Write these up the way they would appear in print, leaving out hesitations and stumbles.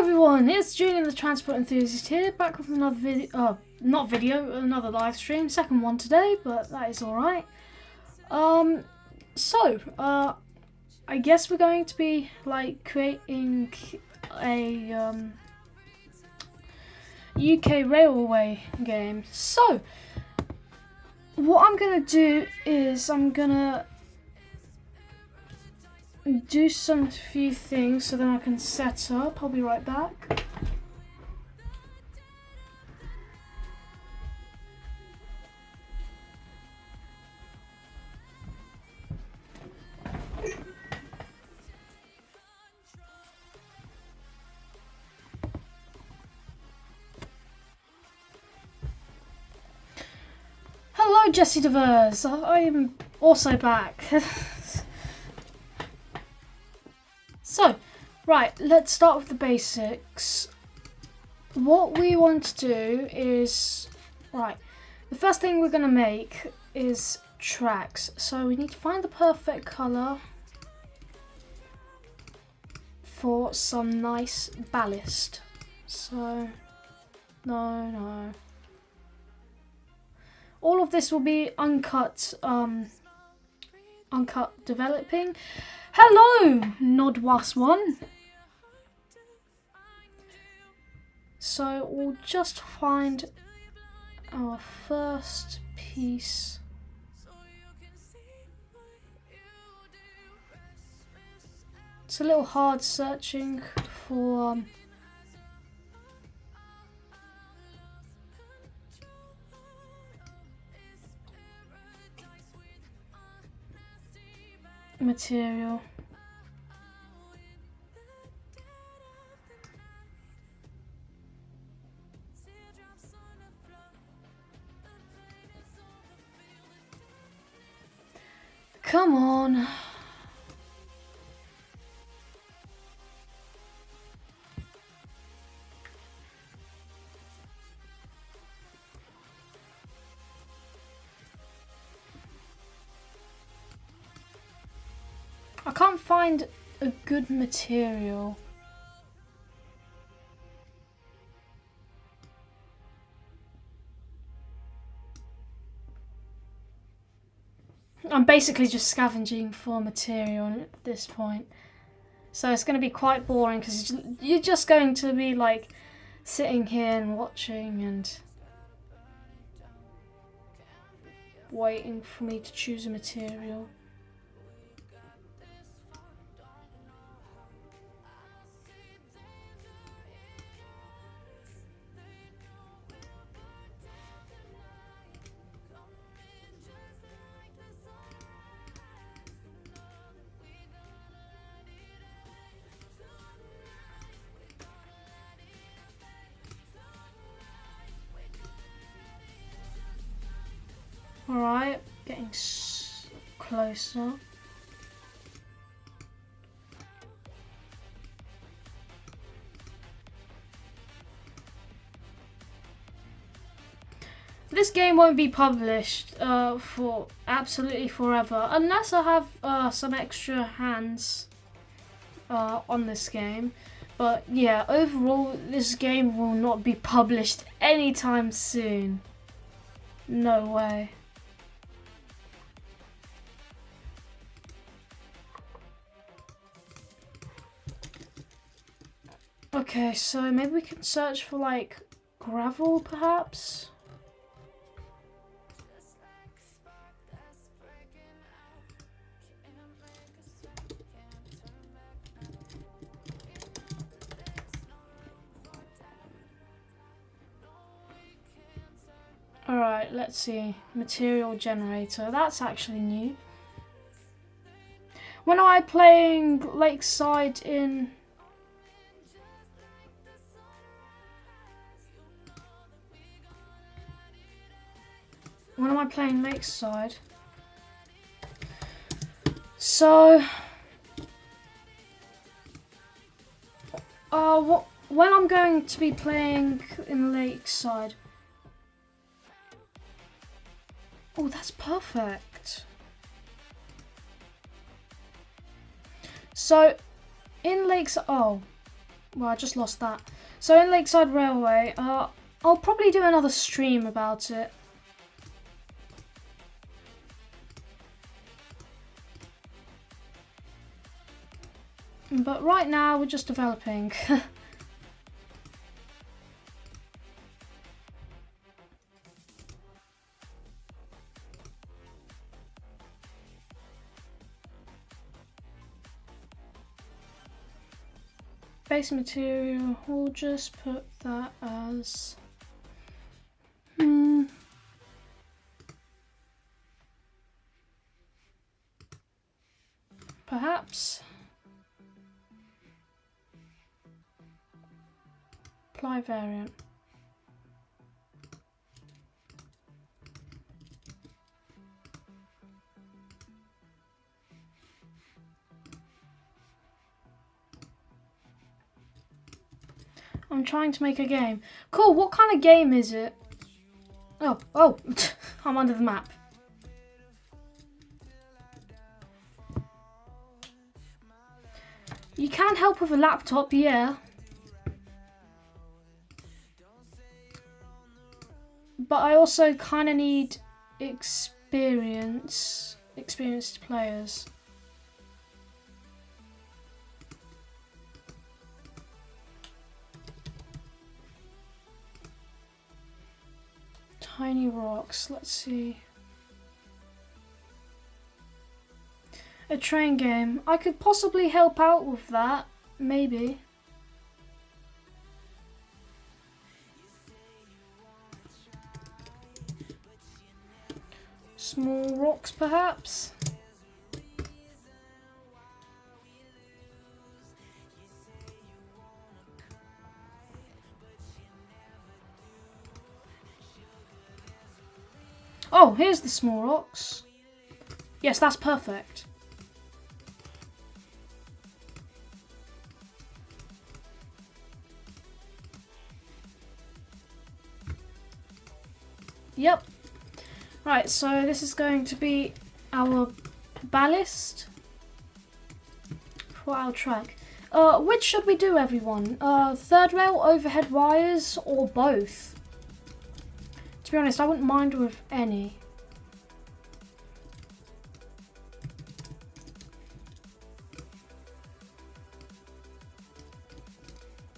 everyone, it's Julian the Transport Enthusiast here, back with another video, another live stream, second one today, but that is alright. I guess we're going to be, like, creating a, UK railway game. So, what I'm gonna do is I'm gonna do some few things so then I can set up. I'll be right back. Hello Jesse Devers, I am also back. So, right, let's start with the basics. What we want to do is, right, the first thing we're going to make is tracks. So we need to find the perfect colour for some nice ballast. So, no. All of this will be uncut developing. Hello, Nodwas1. So we'll just find our first piece. It's a little hard searching for material. Come on. I can't find a good material. I'm basically just scavenging for material at this point. So it's going to be quite boring because you're just going to be like sitting here and watching and waiting for me to choose a material. Alright, getting closer. This game won't be published for absolutely forever, unless I have some extra hands on this game. But yeah, overall, this game will not be published anytime soon. No way. Okay, so maybe we can search for like gravel perhaps? Alright, let's see. Material generator. That's actually new. When am I playing Lakeside in... When am I playing Lakeside? So... when I'm going to be playing in Lakeside... Oh, that's perfect. So, in Lakeside... Oh. Well, I just lost that. So in Lakeside Railway, I'll probably do another stream about it. But right now, we're just developing. Base material, we'll just put that as... perhaps... ply variant. I'm trying to make a game. Cool, what kind of game is it? Oh, I'm under the map. You can help with a laptop, yeah. But I also kind of need experienced players. Tiny rocks, let's see. A train game. I could possibly help out with that, maybe. Small rocks, perhaps? Oh, here's the small rocks. Yes, that's perfect. Yep. Right, so this is going to be our ballast for our track. Which should we do, everyone? Third rail, overhead wires, or both? To be honest, I wouldn't mind with any.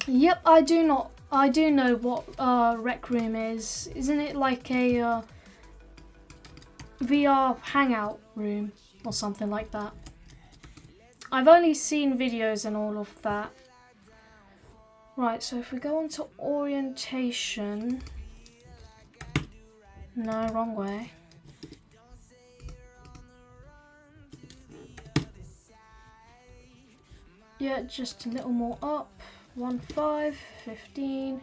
Yep, I do know what Rec Room is. Isn't it like a VR hangout room or something like that? I've only seen videos and all of that. Right, so if we go on to orientation... No, wrong way. Yeah, just a little more up. 1, 5, 15.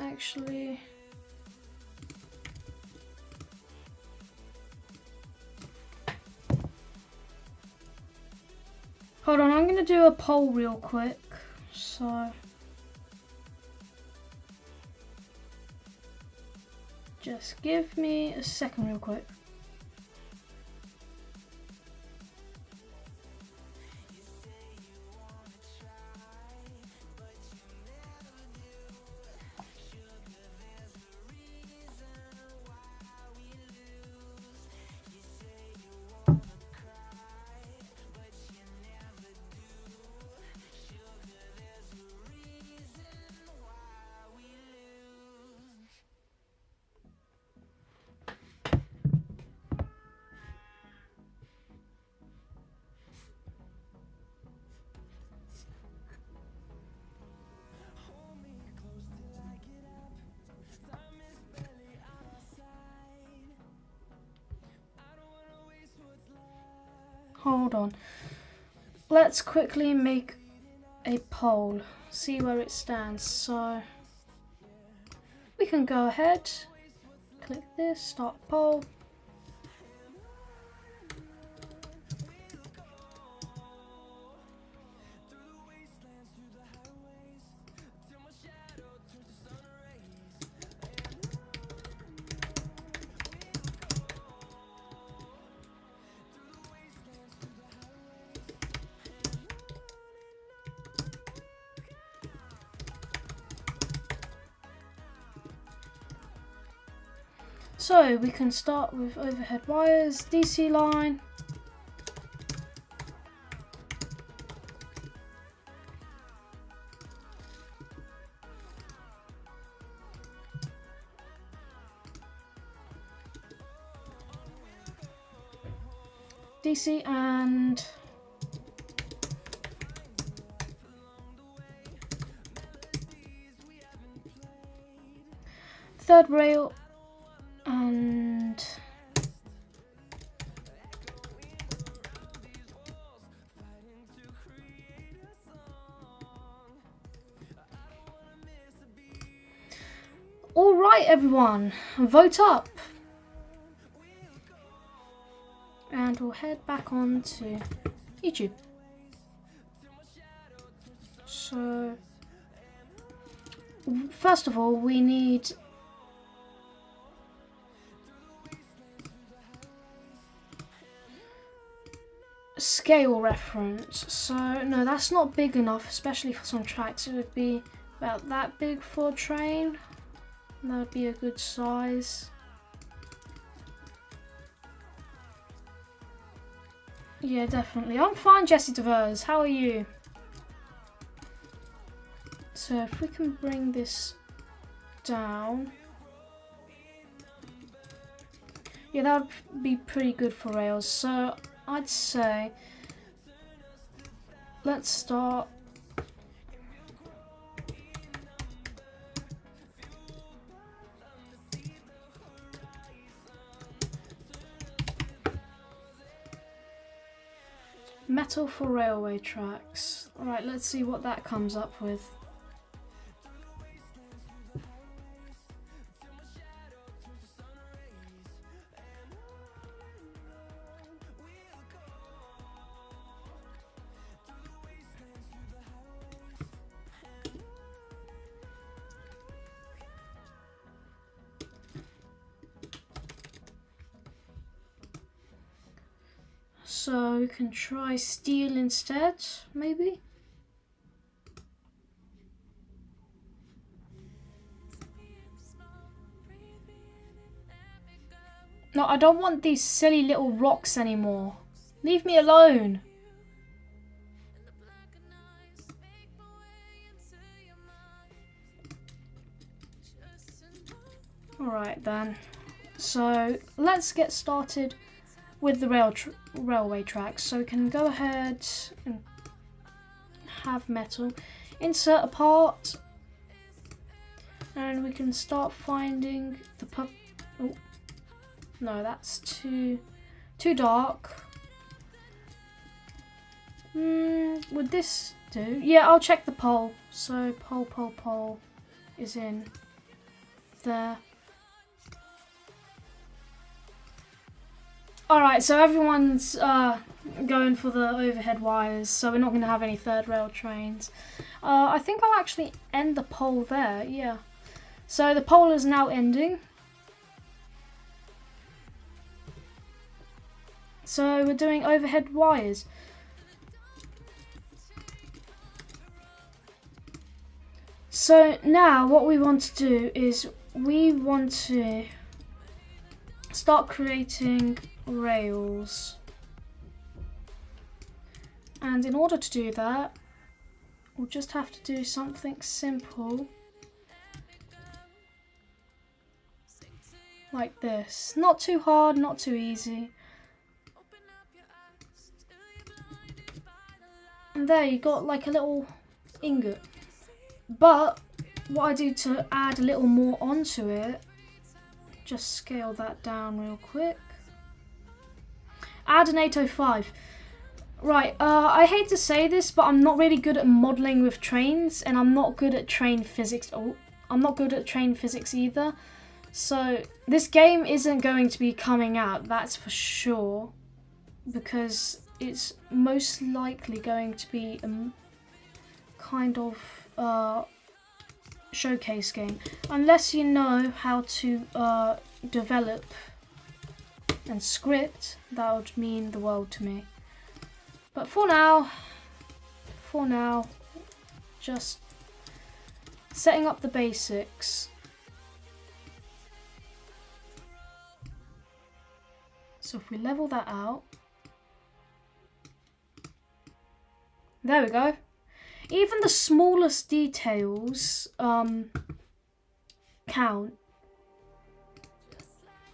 Actually... Hold on, I'm going to do a poll real quick. So... just give me a second real quick. Hold on. Let's quickly make a poll, see where it stands. So we can go ahead, click this, start poll. So we can start with overhead wires, DC line. DC and third rail and all right, everyone, vote up. And we'll head back on to YouTube. So, first of all, we need scale reference. So, no, that's not big enough, especially for some tracks. It would be about that big for a train. That would be a good size. Yeah, definitely. I'm fine, Jesse DeVers. How are you? So if we can bring this down. Yeah, that would be pretty good for rails. So I'd say let's start. Metal for railway tracks. Alright, let's see what that comes up with. So we can try steel instead, maybe? No, I don't want these silly little rocks anymore. Leave me alone. Alright then. So let's get started with the railway tracks. So we can go ahead and have metal, insert a part, and we can start finding the oh, no, that's too dark. Would this do? Yeah, I'll check the pole. So pole is in there. Alright, so everyone's going for the overhead wires, so we're not going to have any third rail trains. I think I'll actually end the poll there, yeah. So the poll is now ending. So we're doing overhead wires. So now what we want to do is we want to start creating rails, and in order to do that we'll just have to do something simple like this. Not too hard, not too easy. And there you got like a little ingot. But what I do to add a little more onto it, just scale that down real quick. Add an 805. Right, I hate to say this, but I'm not really good at modelling with trains, and I'm not good at train physics. Oh, I'm not good at train physics either. So this game isn't going to be coming out, that's for sure, because it's most likely going to be a kind of showcase game, unless you know how to develop and script. That would mean the world to me. But for now, just setting up the basics. So if we level that out, there we go. Even the smallest details count.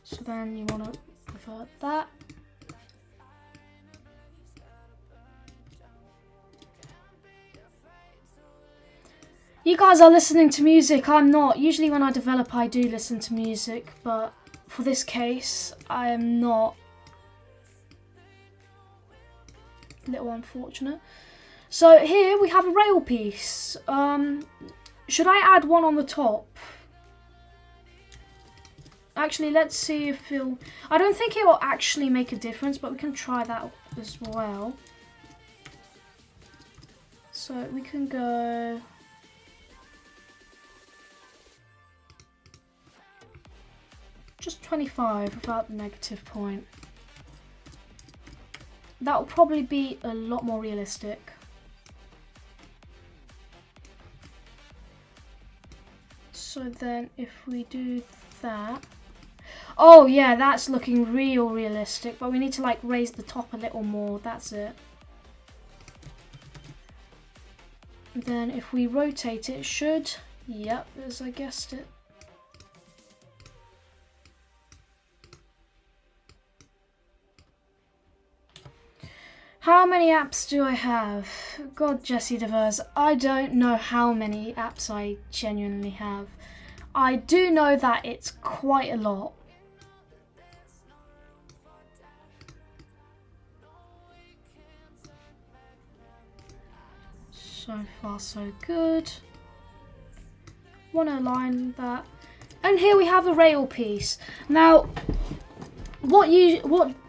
So then you want to revert that. You guys are listening to music, I'm not. Usually when I develop I do listen to music, but for this case I am not. A little unfortunate. So here we have a rail piece. Should I add one on the top? Actually, let's see if it'll... I don't think it will actually make a difference, but we can try that as well. So we can go... just 25 without the negative point. That will probably be a lot more realistic. So then if we do that... Oh yeah, that's looking realistic, but we need to like raise the top a little more, that's it. Then if we rotate it, it should... Yep, as I guessed it. How many apps do I have? God, Jesse Devers, I don't know how many apps I genuinely have. I do know that it's quite a lot. So far so good. Want to align that. And here we have a rail piece. Now, what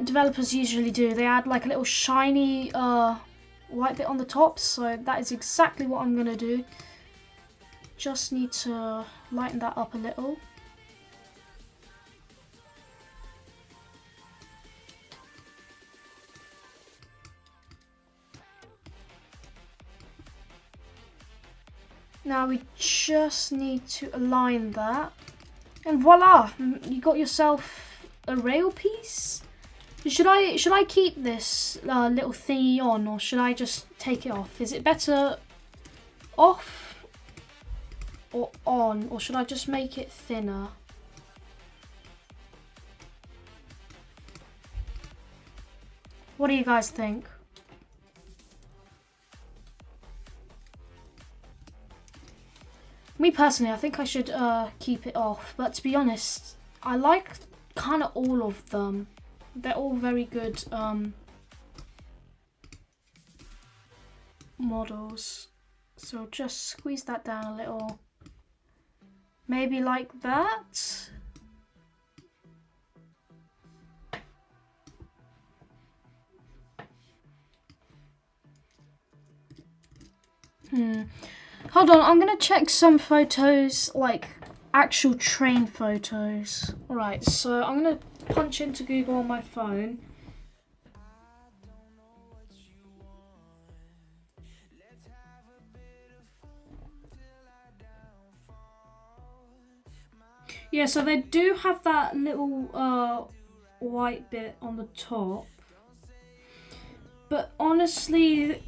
developers usually do, they add like a little shiny white bit on the top. So that is exactly what I'm going to do. Just need to lighten that up a little. Now we just need to align that. And voila, you got yourself a rail piece. Should I keep this little thingy on, or should I just take it off? Is it better off or on, or should I just make it thinner? What do you guys think? Me personally, I think I should keep it off, but to be honest, I like kind of all of them. They're all very good models. So just squeeze that down a little. Maybe like that. Hold on, I'm gonna check some photos, like actual train photos. Alright, so I'm gonna punch into Google on my phone. Yeah, so they do have that little white bit on the top. But honestly,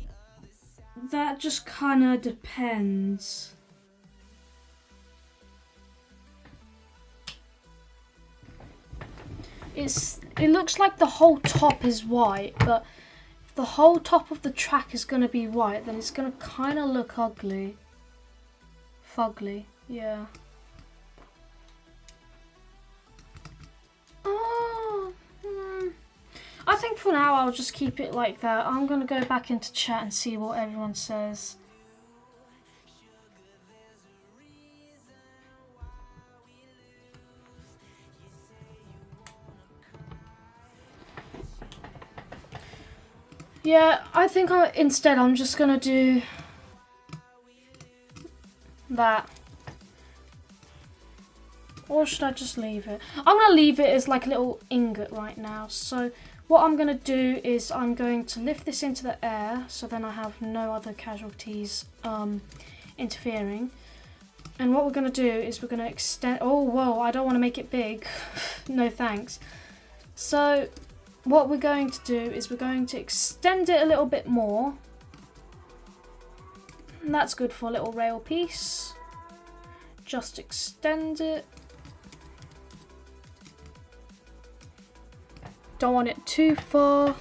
that just kind of depends. It looks like the whole top is white, but if the whole top of the track is going to be white, then it's going to kind of look ugly. Fugly, yeah. I think for now I'll just keep it like that. I'm going to go back into chat and see what everyone says. Yeah, I think instead I'm just going to do that. Or should I just leave it? I'm going to leave it as like a little ingot right now. So what I'm going to do is I'm going to lift this into the air, so then I have no other casualties interfering. And what we're going to do is we're going to extend... Oh, whoa, I don't want to make it big. No thanks. So what we're going to do is we're going to extend it a little bit more. And that's good for a little rail piece. Just extend it. Don't want it too far.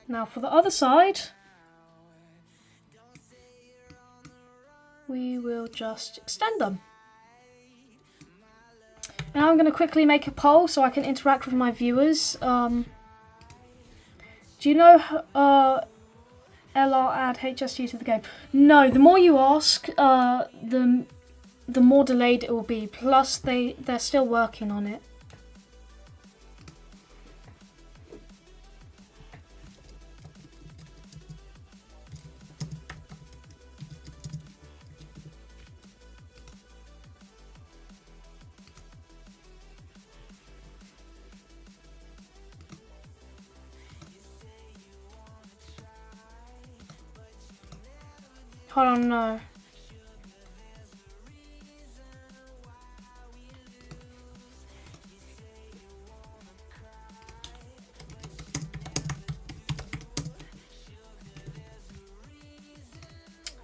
Now for the other side, we will just extend them. Now I'm going to quickly make a poll so I can interact with my viewers. Do you know LR add HSG to the game? No, the more you ask, the more delayed it will be. Plus they're still working on it. Hold on, no.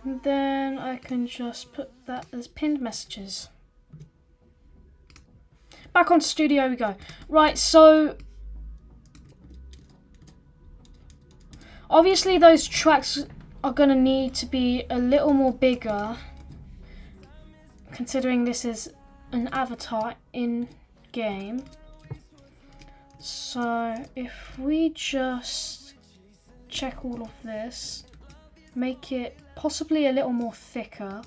And then I can just put that as pinned messages. Back on studio we go. Right, so obviously those tracks are going to need to be a little more bigger, considering this is an avatar in game. So if we just check all of this, make it possibly a little more thicker,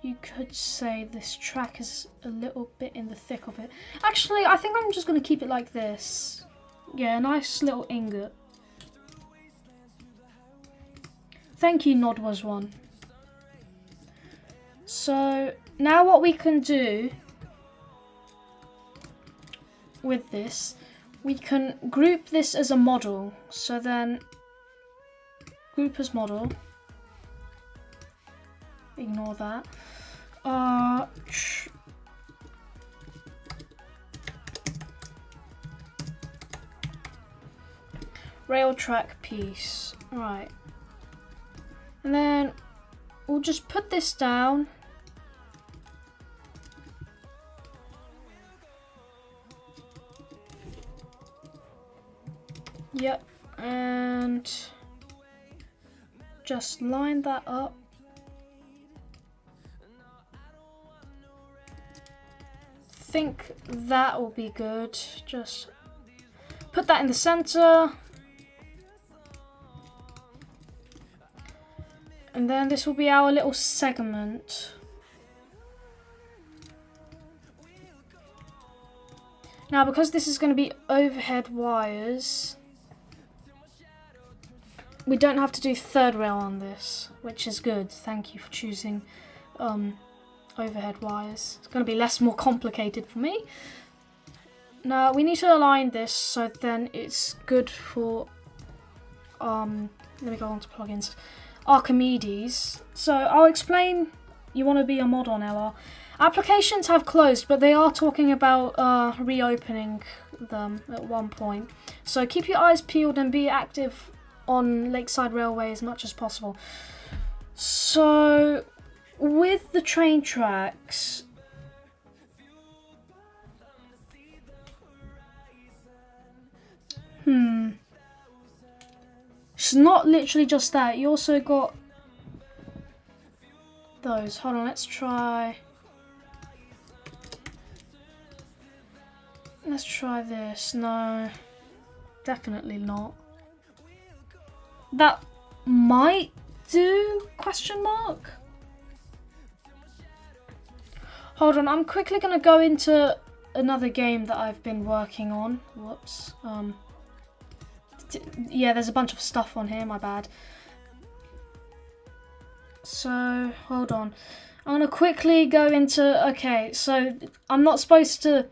you could say this track is a little bit in the thick of it. Actually, I think I'm just going to keep it like this. Yeah, a nice little ingot. Thank you, Nod was one. So now what we can do with this, we can group this as a model. So then group as model. Ignore that. Rail track piece. Right. And then we'll just put this down. Yep, and just line that up. Think that will be good. Just put that in the center. And then this will be our little segment. Now, because this is going to be overhead wires, we don't have to do third rail on this, which is good. Thank you for choosing overhead wires. It's going to be more complicated for me. Now, we need to align this so then it's good for, let me go on to plugins. Archimedes. So I'll explain. You want to be a mod on LR. Applications have closed, but they are talking about reopening them at one point. So keep your eyes peeled and be active on Lakeside Railway as much as possible. So with the train tracks, it's not literally just that. You also got those. Hold on, let's try. Let's try this. No, definitely not. That might do? Question mark. Hold on, I'm quickly gonna go into another game that I've been working on. Whoops. Yeah, there's a bunch of stuff on here, my bad. So, hold on. I'm going to quickly go into, okay, so I'm not supposed to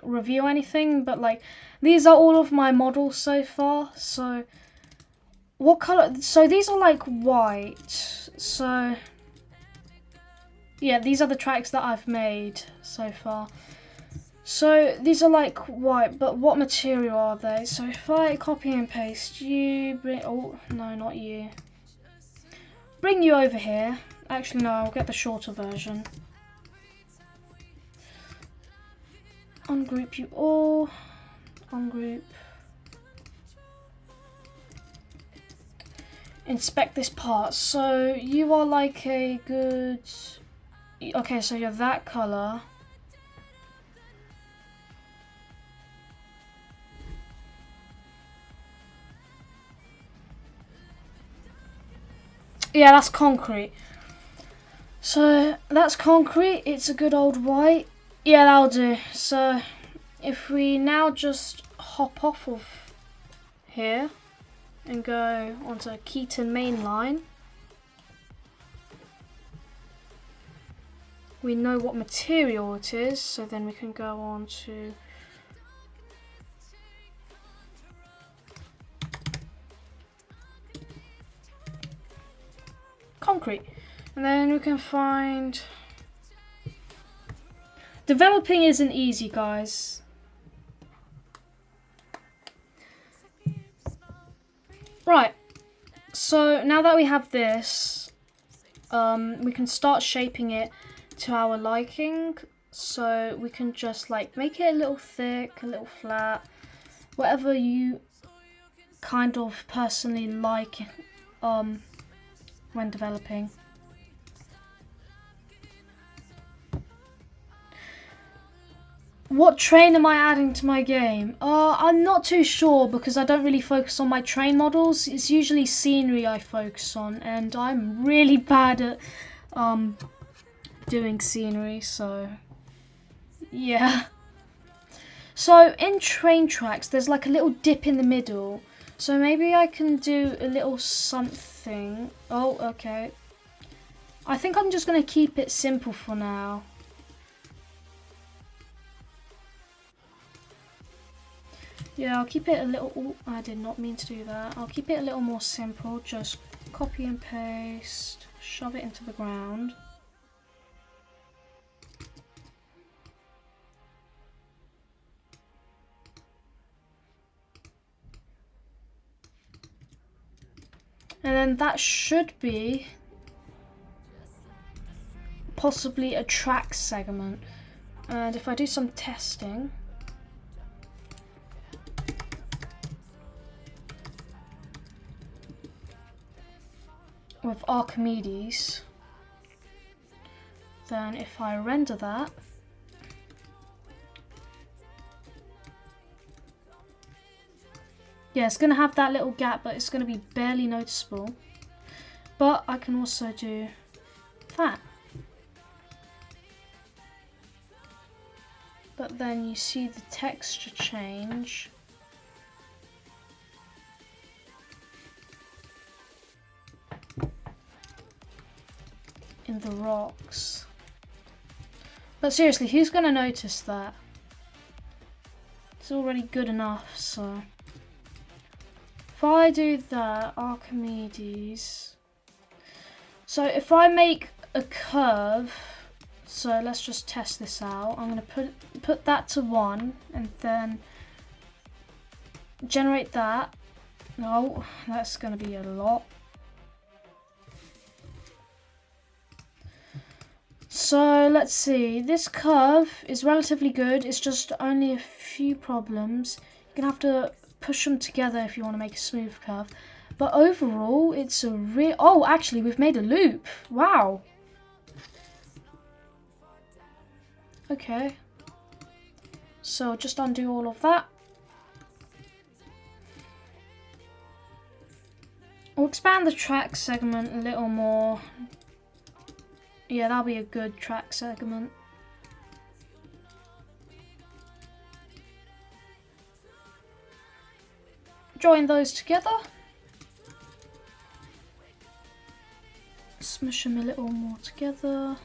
review anything, but like these are all of my models so far. So what color? So these are like white. So yeah, these are the tracks that I've made so far. So these are like white, but what material are they? So if I copy and paste you, oh no, not you. Bring you over here. Actually no, I'll get the shorter version. Ungroup you all. Ungroup. Inspect this part. So you are like a good... Okay, so you're that color. Yeah, that's concrete. So that's concrete. It's a good old white. Yeah, that'll do. So if we now just hop off of here and go onto Keaton mainline, we know what material it is, so then we can go on to concrete, and then we can find... Developing isn't easy, guys. Right, so now that we have this, we can start shaping it to our liking. So we can just like make it a little thick, a little flat, whatever you kind of personally like when developing. What train am I adding to my game? I'm not too sure because I don't really focus on my train models. It's usually scenery I focus on, and I'm really bad at doing scenery, so yeah. So in train tracks, there's like a little dip in the middle. So maybe I can do a little something. Oh, okay. I think I'm just going to keep it simple for now. Yeah, I'll keep it a little... Ooh, I did not mean to do that. I'll keep it a little more simple. Just copy and paste. Shove it into the ground. And then that should be possibly a track segment. And if I do some testing... with Archimedes, then if I render that, yeah, it's going to have that little gap, but it's going to be barely noticeable. But I can also do that. But then you see the texture change. In the rocks. But seriously, who's going to notice that? It's already good enough, so... If I do that, Archimedes... So if I make a curve... So let's just test this out. I'm going to put that to 1 and then generate that. No, that's going to be a lot. So let's see, this curve is relatively good, it's just only a few problems. You're going to have to push them together if you want to make a smooth curve. But overall, it's a real... Oh, actually, we've made a loop. Wow. Okay. So just undo all of that. We'll expand the track segment a little more. Yeah, that'll be a good track segment. Join those together. Smush them a little more together.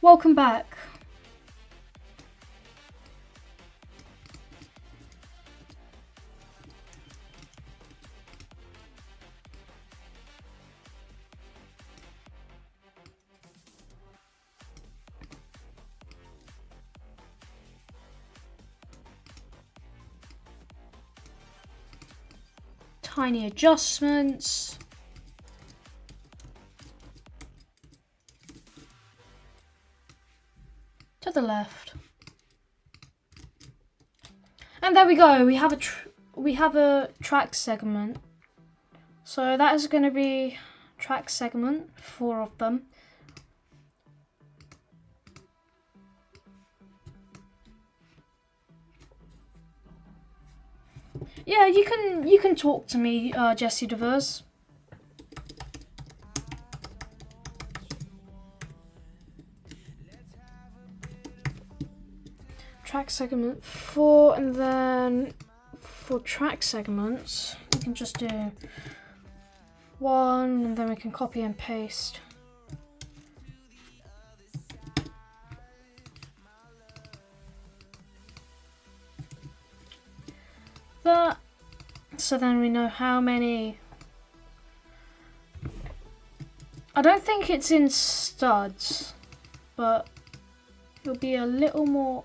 Welcome back. Tiny adjustments. To the left. And there we go. We have a track segment. So that is going to be track segment, 4 of them. Yeah, you can talk to me, Jesse Devers. Track segment 4, and then for track segments, we can just do 1, and then we can copy and paste. That, so then we know how many. I don't think it's in studs, but it'll be a little more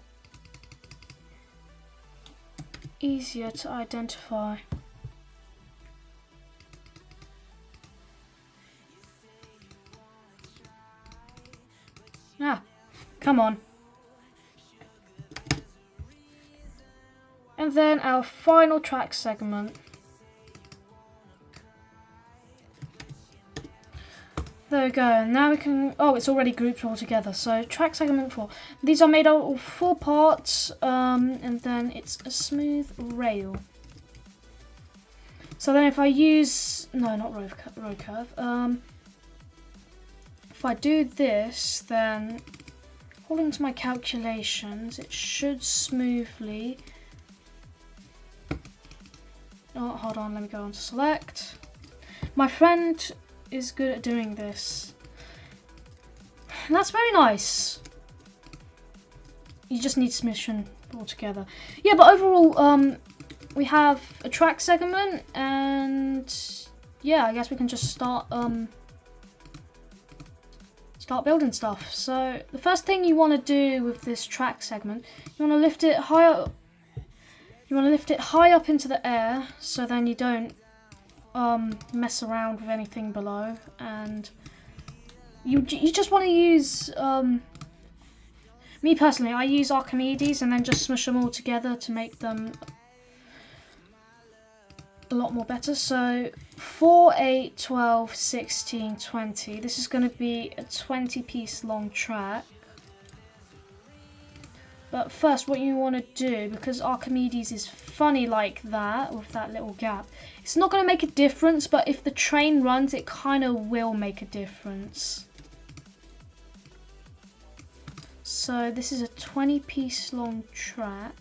easier to identify. Ah, come on. And then our final track segment. There we go. Now we can. Oh, it's already grouped all together. So track segment 4. These are made out of 4 parts, and then it's a smooth rail. So then, if I use not row curve. If I do this, then according to my calculations, it should smoothly. Oh, hold on, let me go on to select. My friend is good at doing this. And that's very nice. You just need submission all together. Yeah, but overall, we have a track segment, and yeah, I guess we can just start building stuff. So the first thing you want to do with this track segment, you want to lift it high up. You want to lift it high up into the air, so then you don't mess around with anything below, and you just want to use. Me personally, I use Archimedes and then just smush them all together to make them a lot more better. So 4, 8, 12, 16, 20. This is going to be a 20-piece long track. But first, what you want to do, because Archimedes is funny like that, with that little gap, it's not going to make a difference, but if the train runs, it kind of will make a difference. So this is a 20-piece long track.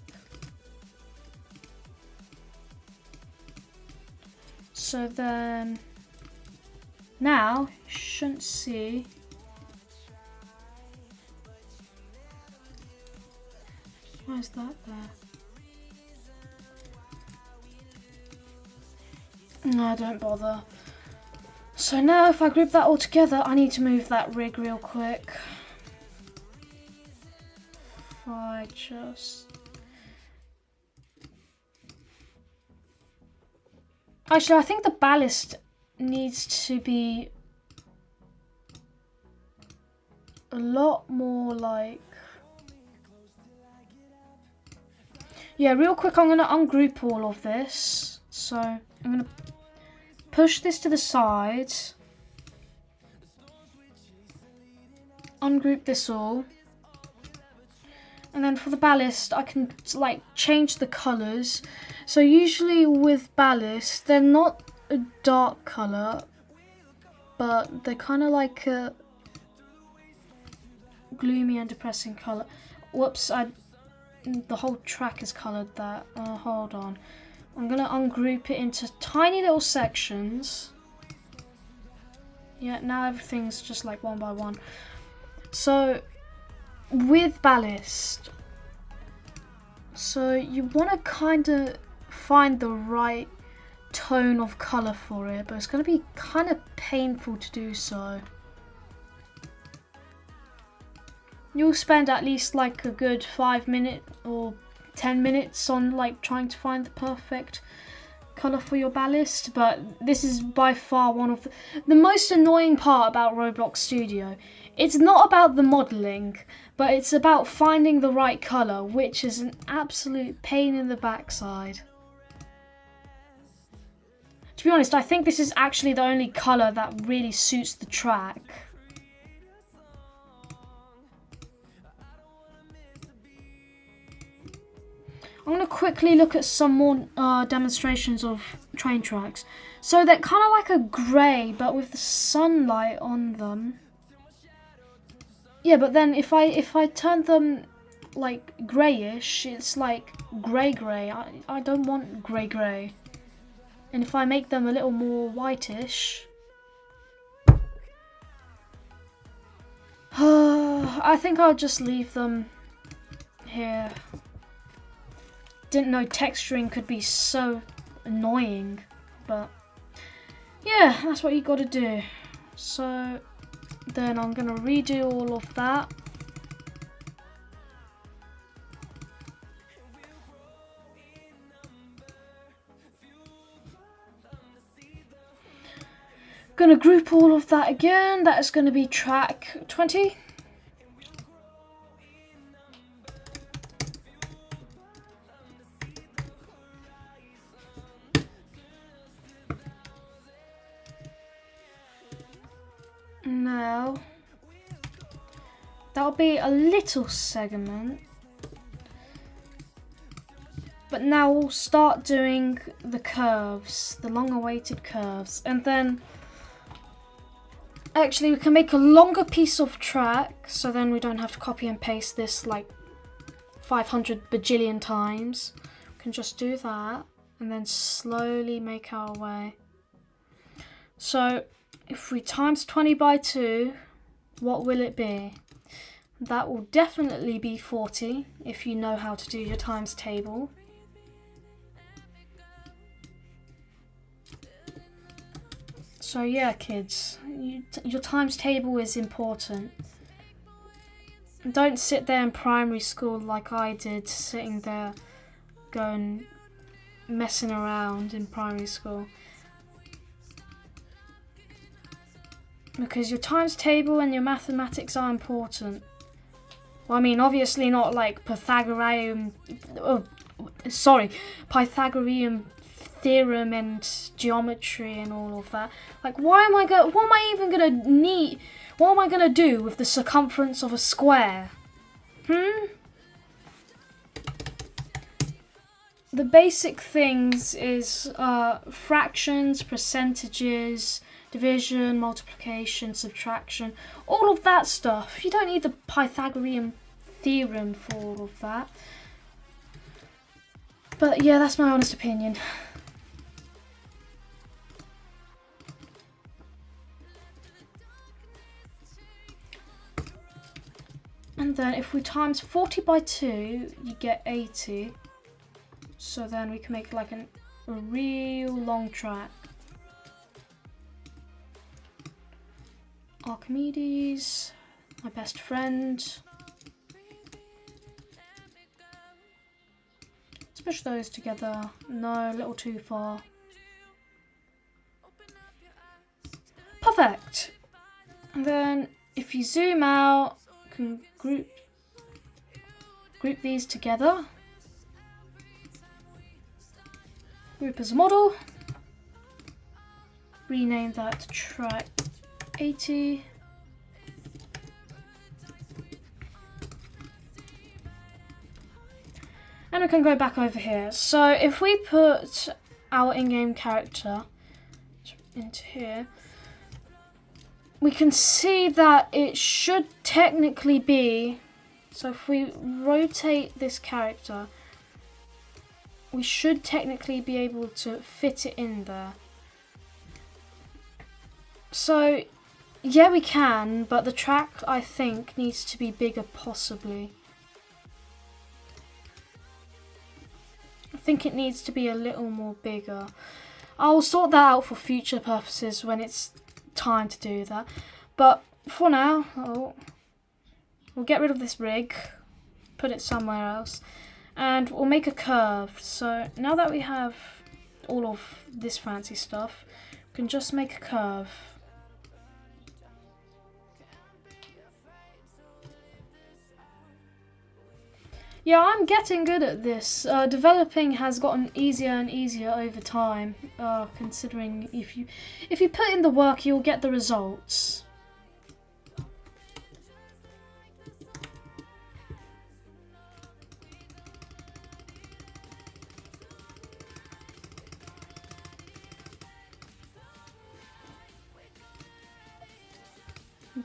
So then, now, you shouldn't see. Why is that there? No, don't bother. So now if I group that all together, I need to move that rig real quick. If I just... Actually, I think the ballast needs to be a lot more like... Yeah, real quick, I'm going to ungroup all of this. So I'm going to push this to the side. Ungroup this all. And then for the ballast, I can like change the colours. So usually with ballast, they're not a dark colour, but they're kind of like a gloomy and depressing colour. Whoops, the whole track is coloured that. Hold on. I'm going to ungroup it into tiny little sections. Yeah, now everything's just like one by one. So with ballast. So you want to kind of find the right tone of colour for it, but it's going to be kind of painful to do so. You'll spend at least like a good 5 minutes or 10 minutes on like trying to find the perfect colour for your ballast, but this is by far one of the most annoying part about Roblox Studio. It's not about the modelling, but it's about finding the right colour, which is an absolute pain in the backside. To be honest, I think this is actually the only colour that really suits the track. I'm going to quickly look at some more demonstrations of train tracks. So they're kind of like a grey, but with the sunlight on them. Yeah, but then if I turn them like greyish, it's like grey. I don't want grey. And if I make them a little more whitish, I think I'll just leave them here. Didn't know texturing could be so annoying, but yeah, that's what you gotta do. So then I'm gonna redo all of that. Gonna group all of that again. That is gonna be track 20. Now, that'll be a little segment, but now we'll start doing the curves, the long-awaited curves, and then actually we can make a longer piece of track, so then we don't have to copy and paste this like 500 bajillion times. We can just do that and then slowly make our way. So if we times 20 by 2, what will it be? That will definitely be 40 if you know how to do your times table. So yeah, kids, your times table is important. Don't sit there in primary school like I did, sitting there going messing around in primary school. Because your times table and your mathematics are important. Well, I mean, obviously not like Pythagorean theorem and geometry and all of that. Like, what am I gonna do with the circumference of a square? The basic things is fractions, percentages, division, multiplication, subtraction, all of that stuff. You don't need the Pythagorean theorem for all of that. But yeah, that's my honest opinion. And then if we times 40 by 2, you get 80. So then we can make like a real long track. Archimedes, my best friend. Let's push those together. No, a little too far. Perfect. And then if you zoom out, you can group these together. Group as a model. Rename that to track 80. And we can go back over here. So if we put our in-game character into here, we can see that it should technically be, so if we rotate this character, we should technically be able to fit it in there. So Yeah, we can, but the track, I think, needs to be bigger, possibly. I think it needs to be a little more bigger. I'll sort that out for future purposes when it's time to do that. But for now, we'll get rid of this rig, put it somewhere else, and we'll make a curve. So now that we have all of this fancy stuff, we can just make a curve. Yeah, I'm getting good at this. Developing has gotten easier and easier over time, considering if you put in the work, you'll get the results.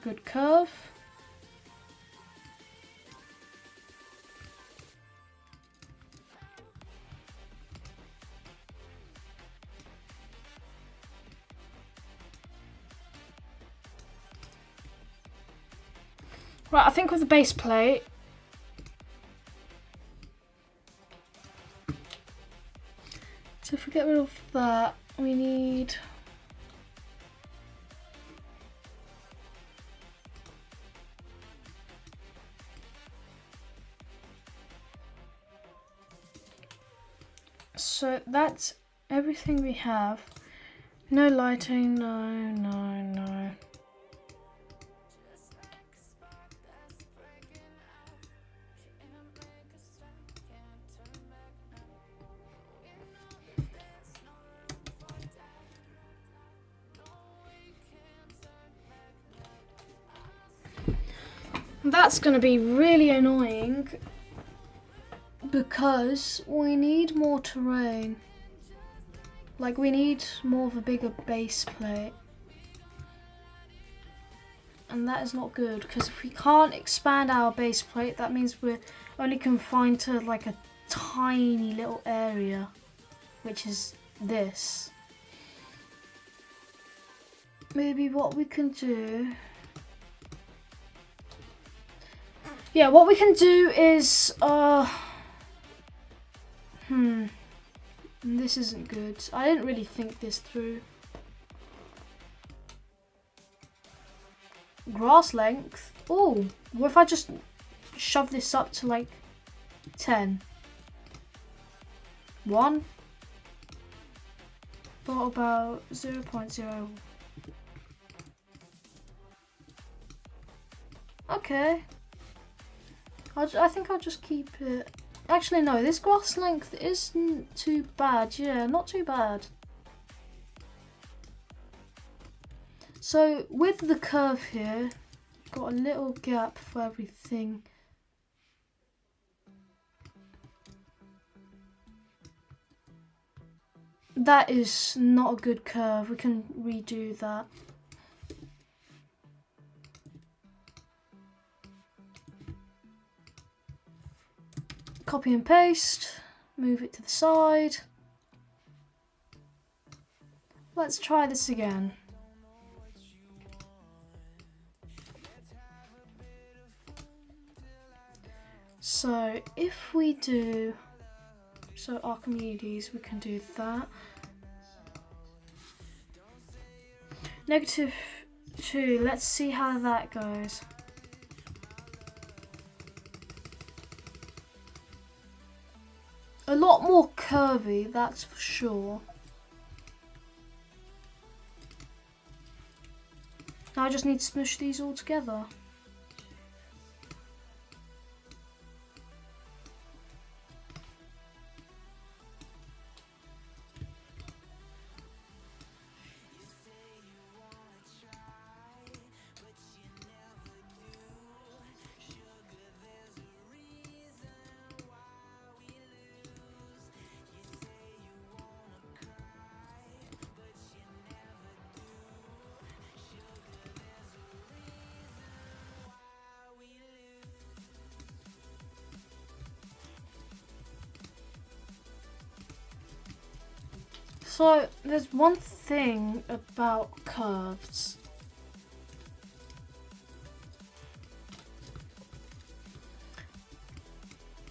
Good curve. Right, I think with the base plate, so if we get rid of that, we need so that's everything we have. No lighting, no. That's going to be really annoying because we need more terrain. Like, we need more of a bigger base plate. And that is not good, because if we can't expand our base plate, that means we're only confined to like a tiny little area, which is this. Maybe what we can do... Yeah, what we can do is, this isn't good. I didn't really think this through. Grass length? Oh, what if I just shove this up to like 10? 1? What about 0.0? Okay. I think I'll just keep it. Actually, no, this grass length isn't too bad. Yeah, not too bad. So with the curve here, got a little gap for everything. That is not a good curve. We can redo that. Copy and paste, move it to the side. Let's try this again. So if we do, so Archimedes, we can do that. -2, let's see how that goes. A lot more curvy, that's for sure. Now I just need to smush these all together. So there's one thing about curves.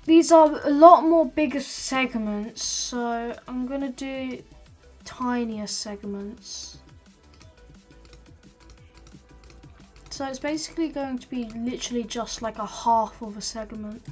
these are a lot more bigger segments, so I'm gonna do tinier segments. So it's basically going to be literally just like a half of a segment.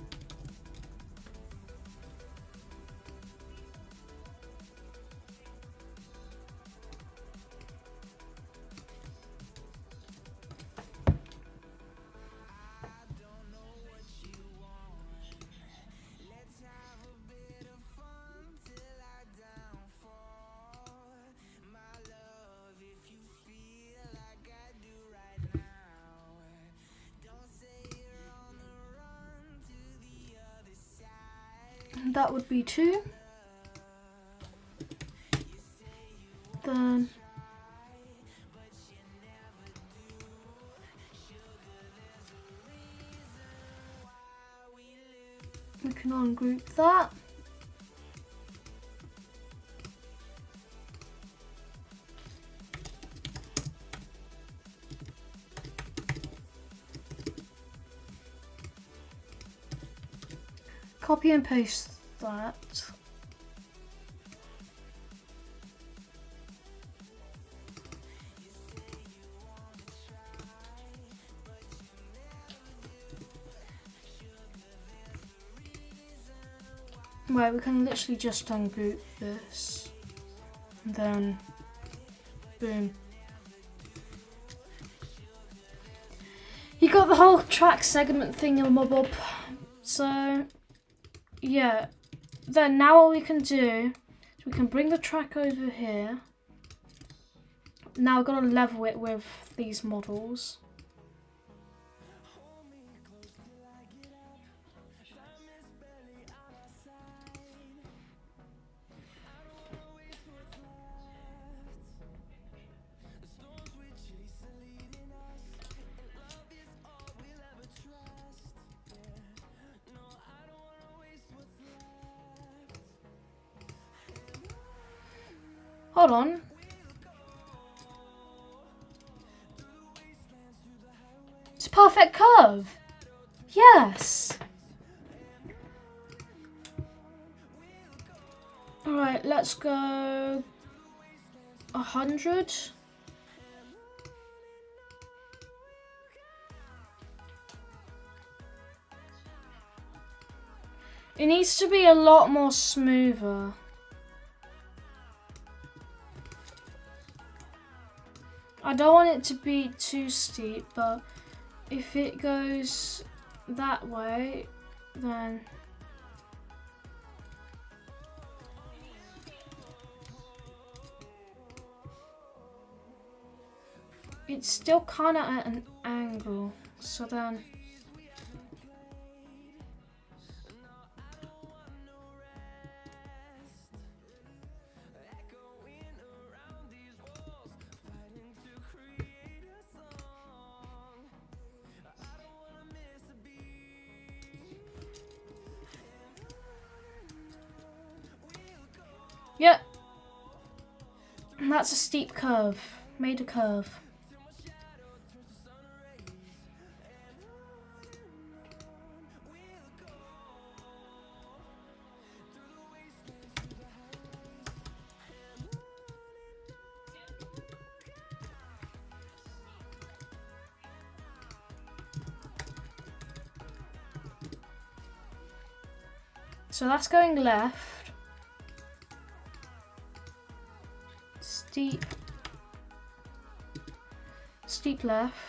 That would be 2. Then we can ungroup that. Copy and paste that. Right, we can literally just ungroup this. And then, boom. You got the whole track segment thingamabob. So, yeah. Then now what we can do is we can bring the track over here. Now we've got to level it with these models. Hold on. It's a perfect curve. Yes. Alright, let's go 100. It needs to be a lot more smoother. I don't want it to be too steep, but if it goes that way, then it's still kind of at an angle, so then yep, that's a steep curve. Made a curve. So that's going left. Steep left.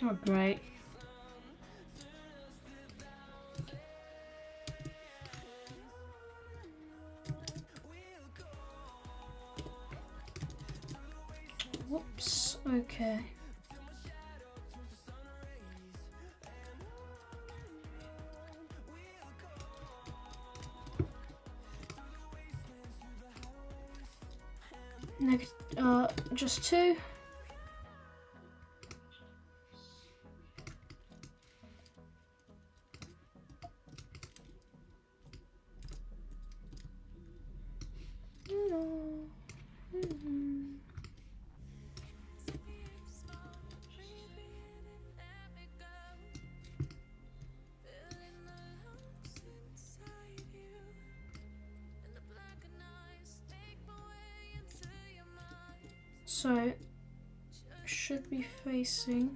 Oh, great. Whoops, okay. Next, just 2. So should be facing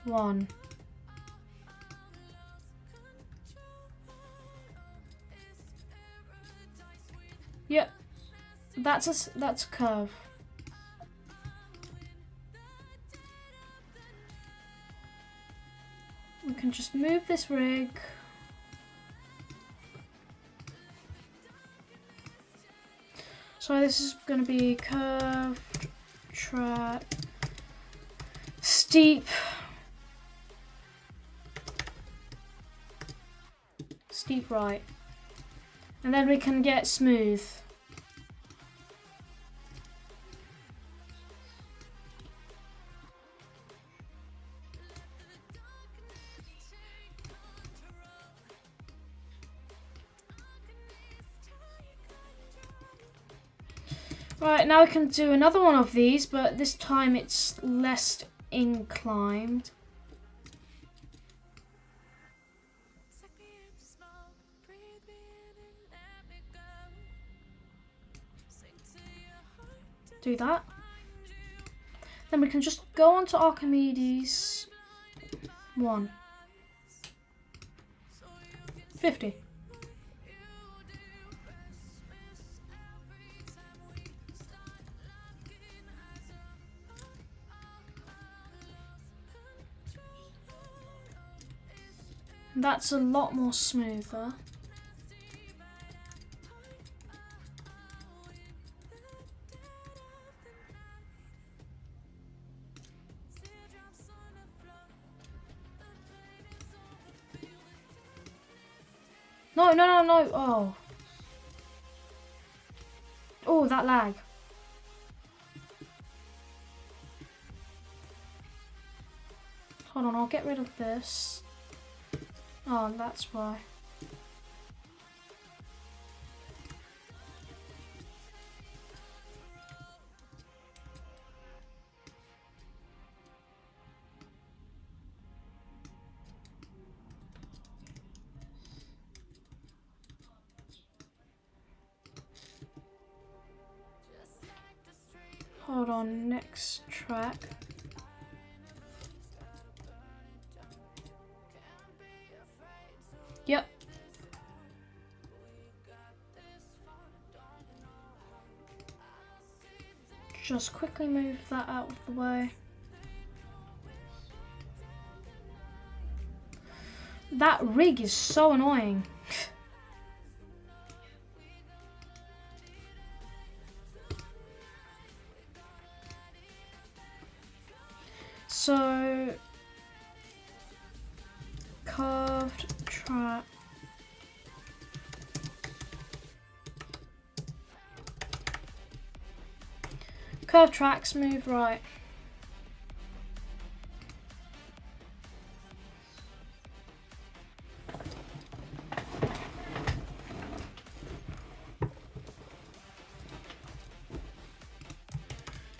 one. Yep, that's a curve. We can just move this rig. So this is going to be curved track, steep, right, and then we can get smooth. Right, now we can do another one of these, but this time it's less inclined. Do that. Then we can just go on to Archimedes 1. 50. That's a lot more smoother. No. Oh. Oh, that lag. Hold on, I'll get rid of this. Oh, that's why. Hold on, next track. Yep. Just quickly move that out of the way. That rig is so annoying. So, curved track. Curved tracks move right.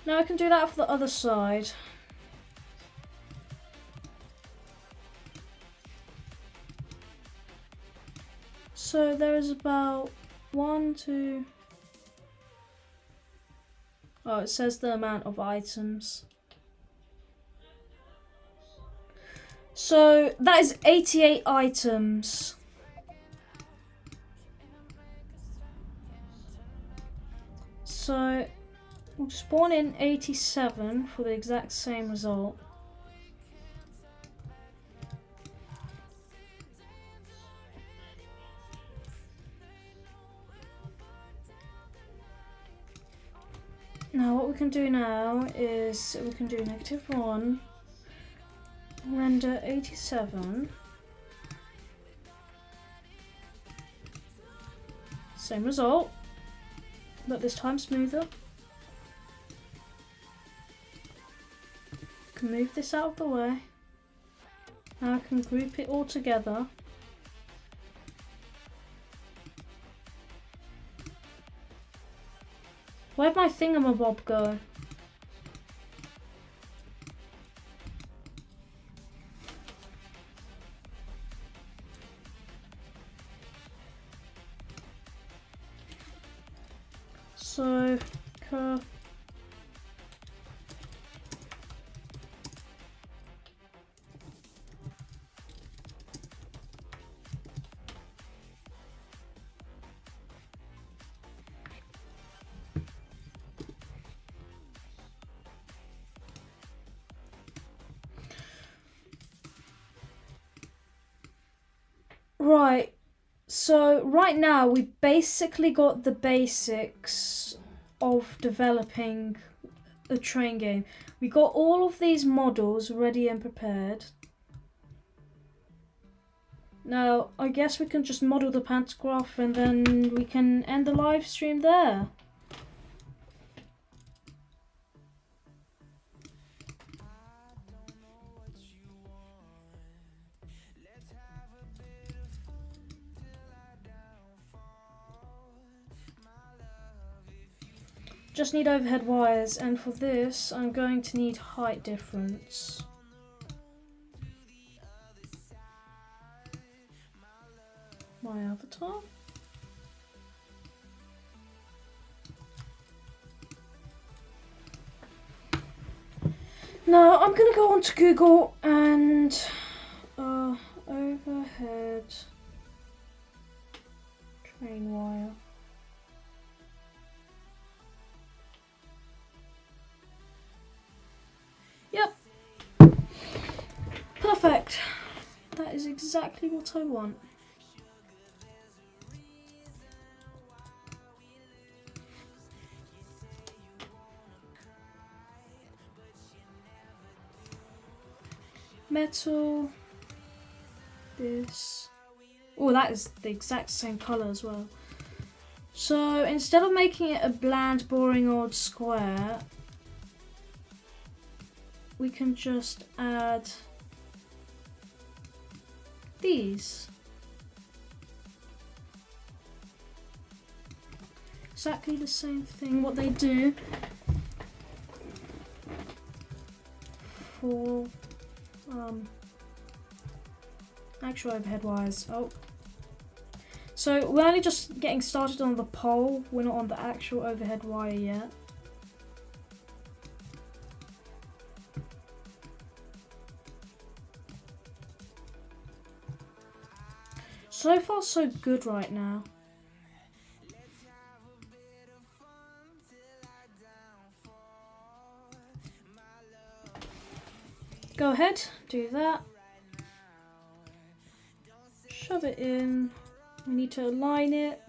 Now I can do that for the other side. So there is about 1, 2. Oh, it says the amount of items. So that is 88 items. So we'll spawn in 87 for the exact same result. Now what we can do now is we can do -1, render 87, same result, but this time smoother. Can move this out of the way. Now I can group it all together. Where'd my thingamabob go? So curve. Right, so right now we basically got the basics of developing a train game. We got all of these models ready and prepared. Now, I guess we can just model the pantograph and then we can end the live stream there. Just need overhead wires, and for this I'm going to need height difference. My avatar. Now I'm gonna go onto Google and overhead train wire. Yep. Perfect. That is exactly what I want. Metal. This. Oh, that is the exact same colour as well. So instead of making it a bland, boring old square, we can just add these. Exactly the same thing what they do for actual overhead wires. Oh, so we're only just getting started on the pole, we're not on the actual overhead wire yet. So far so good right now. Go ahead, do that. Shove it in. We need to align it.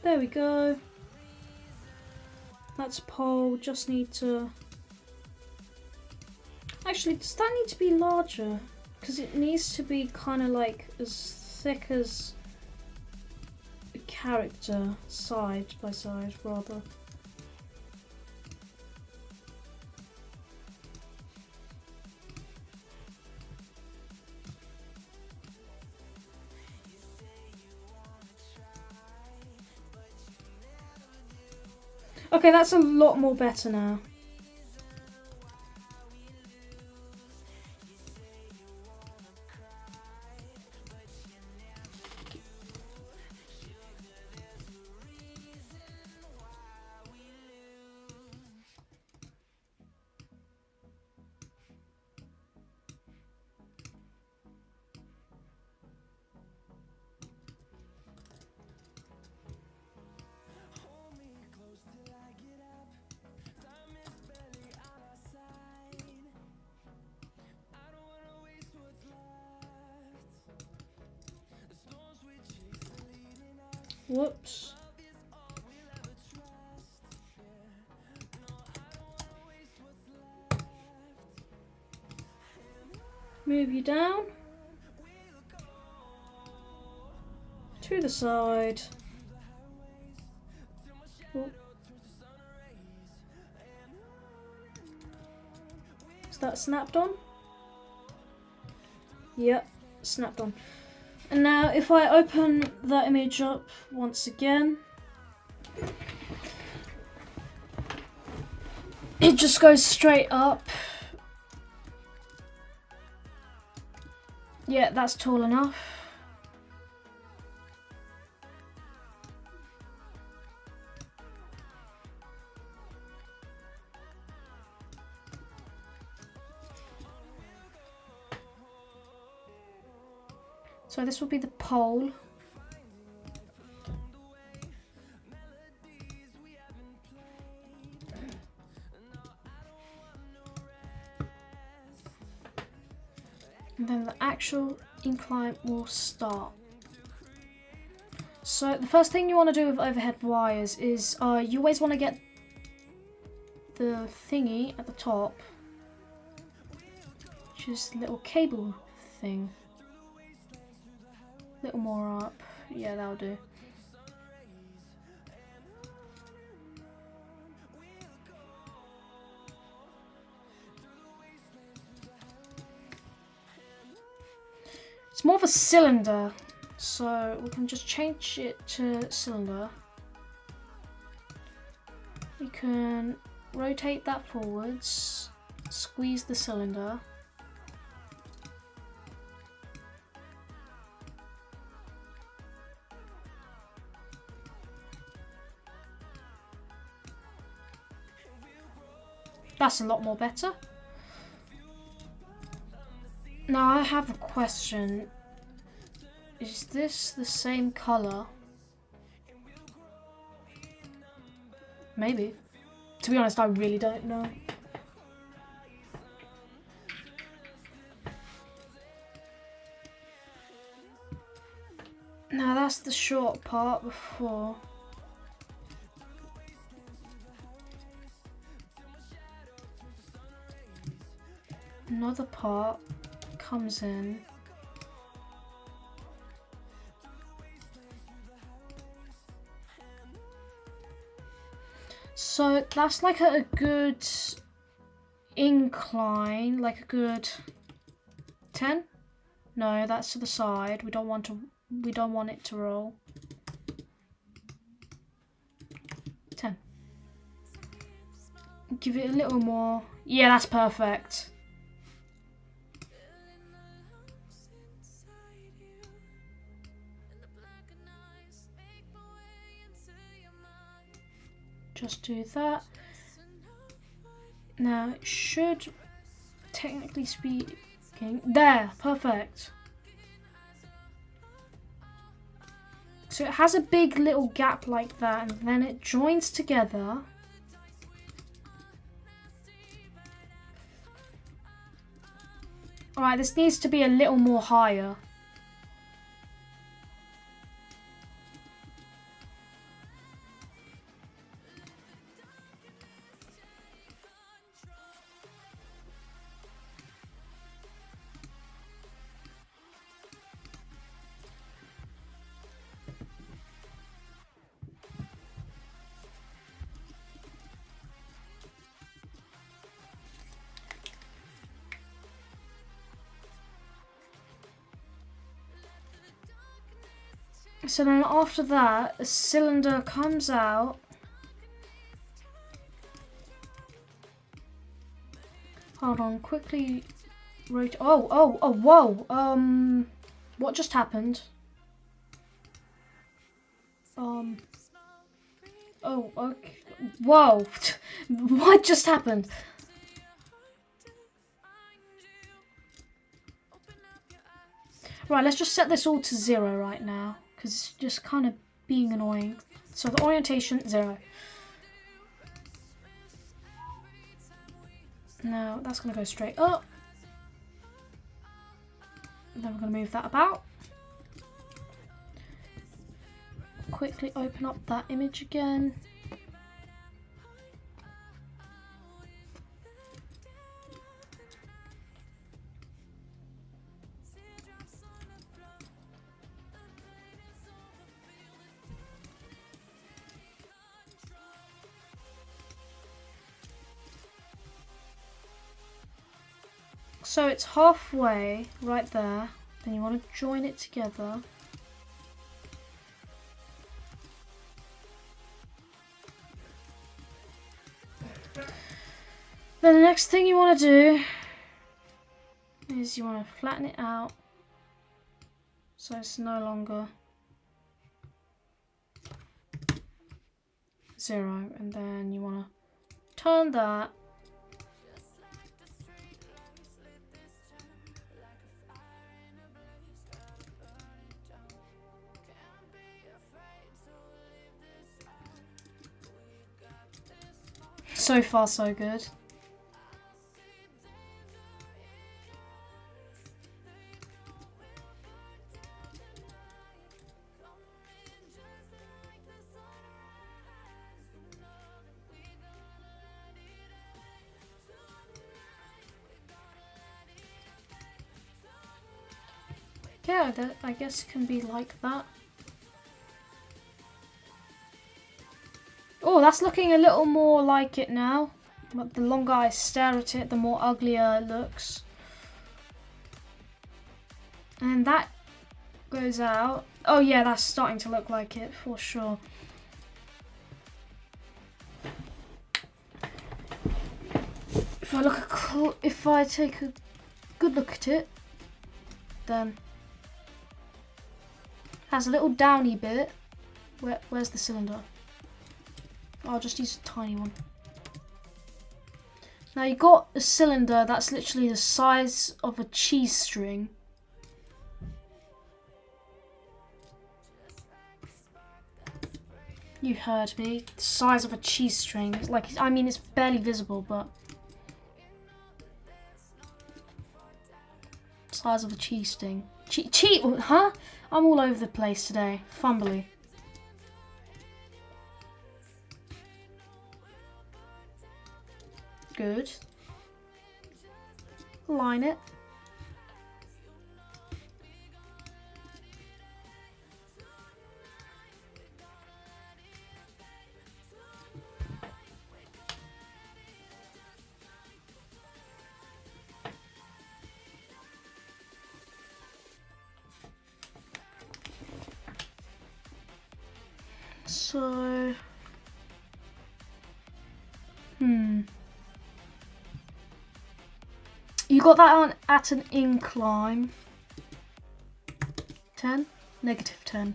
There we go. That's pole, just need to... Actually, does that need to be larger? Because it needs to be kind of like as thick as a character, side by side rather. Okay, that's a lot more better now. Whoops. Move you down. To the side. Oh. Is that snapped on? Yep, snapped on. And now if I open that image up once again, it just goes straight up Yeah, that's tall enough. So this will be the pole. And then the actual incline will start. So the first thing you want to do with overhead wires is you always want to get the thingy at the top, which is the little cable thing. A little more up. Yeah, that'll do. It's more of a cylinder, so we can just change it to cylinder. We can rotate that forwards, squeeze the cylinder. That's a lot more better. Now I have a question. Is this the same colour? Maybe. To be honest, I really don't know. Now that's the short part before. Another part comes in. So that's like a good incline, like a good 10? No, that's to the side. We don't want it to roll. 10. Give it a little more. Yeah, that's perfect. Just do that. Now it should, technically speaking, there, perfect. So it has a big little gap like that, and then it joins together. Alright, this needs to be a little more higher. So then after that, a cylinder comes out. Hold on, quickly rotate. Oh, whoa. What just happened? Oh, okay. Whoa. What just happened? Right, let's just set this all to 0 right now, because it's just kind of being annoying. So the orientation, 0. Now that's going to go straight up. Then we're going to move that about. Quickly open up that image again. So it's halfway right there, then you want to join it together. Then the next thing you want to do is you want to flatten it out So it's no longer 0, and then you want to turn that. So far, so good. Yeah, that I guess can be like that. Oh, that's looking a little more like it now. But the longer I stare at it, the more uglier it looks. And that goes out. Oh yeah, that's starting to look like it for sure. If I take a good look at it, then it has a little downy bit. Where's the cylinder? I'll just use a tiny one. Now you got a cylinder that's literally the size of a cheese string. You heard me. The size of a cheese string. It's like, I mean, it's barely visible, but size of a cheese string. Huh? I'm all over the place today. Fumbly. Good. Line it. So, you got that on at an incline. 10, negative 10.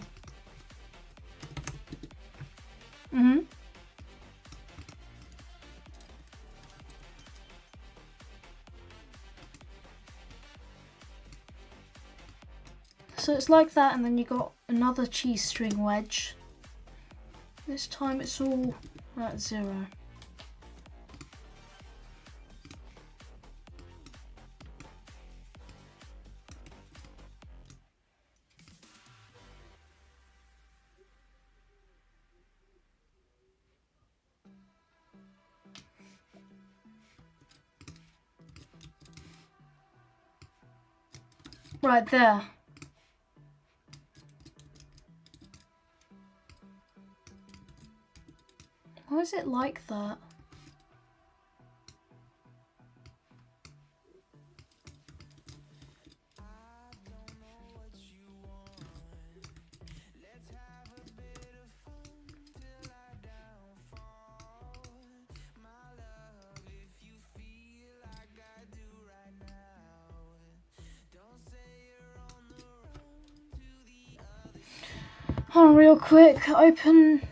So it's like that, and then you got another cheese string wedge. This time it's all at 0. Right there. Why is it like that? Hold on real quick, open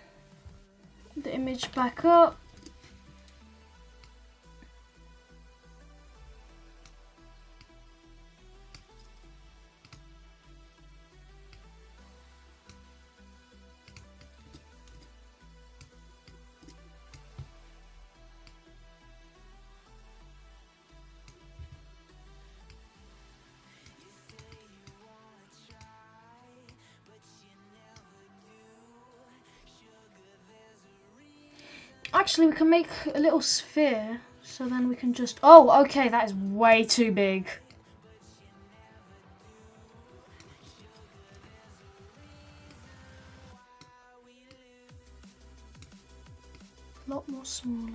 the image back up. Actually, we can make a little sphere, so then we can just... Oh, okay, that is way too big. A lot more smaller.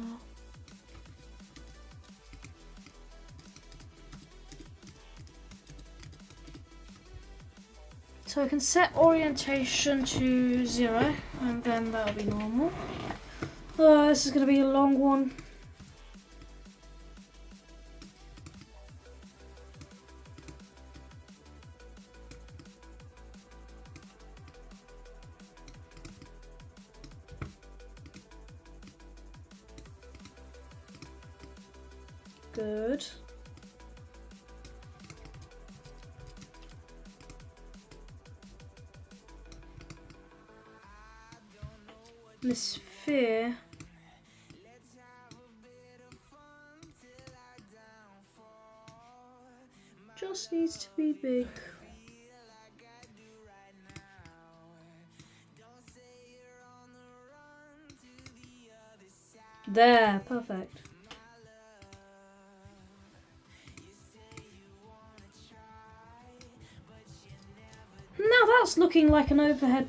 So we can set orientation to 0, and then that'll be normal. This is going to be a long one. good. The sphere just needs to be big. There, perfect. Now that's looking like an overhead.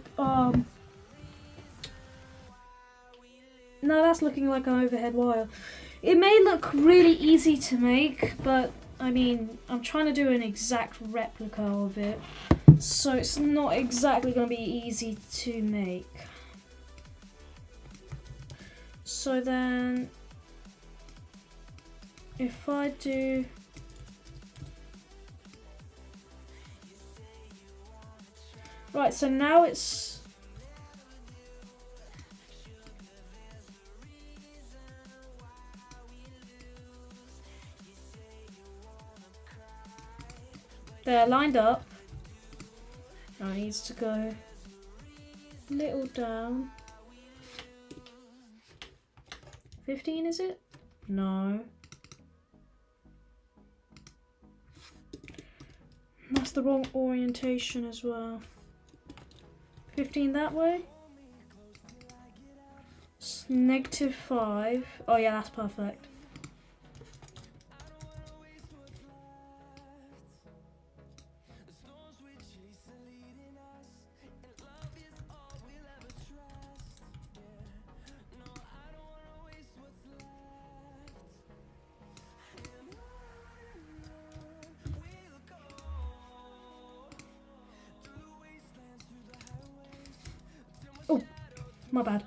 No, that's looking like an overhead wire. It may look really easy to make, but I mean, I'm trying to do an exact replica of it, so it's not exactly going to be easy to make. So then, if I do... Right, so now it's... They're lined up. Now it needs to go a little down. 15, is it? No. That's the wrong orientation as well. 15 that way. It's -5. Oh yeah, that's perfect. My bad.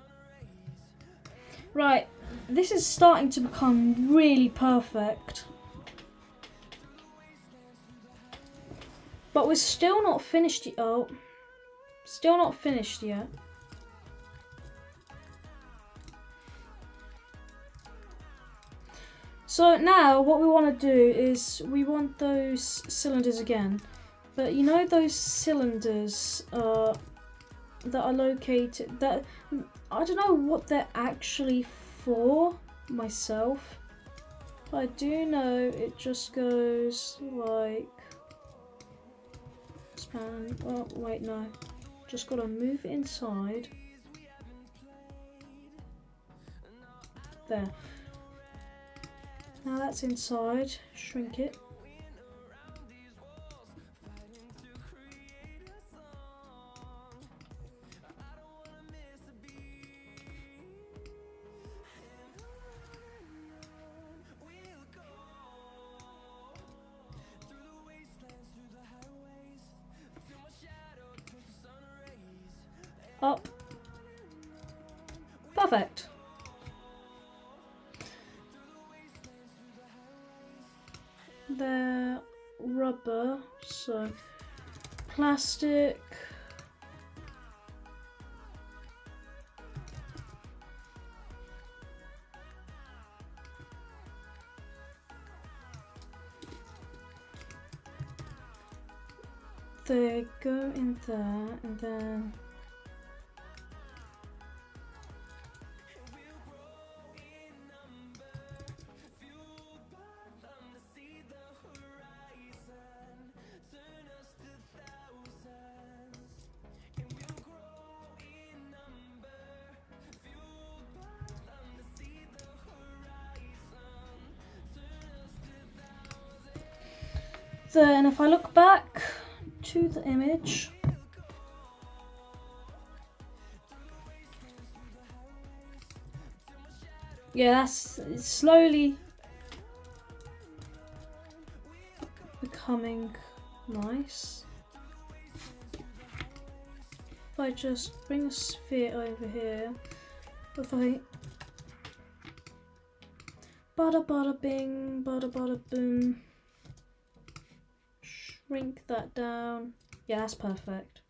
Right, this is starting to become really perfect. But we're still not finished yet. Oh, still not finished yet. So now what we want to do is we want those cylinders again. But you know those cylinders that are located, that I don't know what they're actually for myself, but I do know it just goes like span. Oh wait, no, just gotta move it inside there. Now that's inside, shrink it. Up. Perfect. They're rubber, so plastic. They go in there and then then if I look back to the image, yeah, that's slowly becoming nice. If I just bring a sphere over here, if I bada bada bing, bada bada boom, shrink that down. Yeah, that's perfect.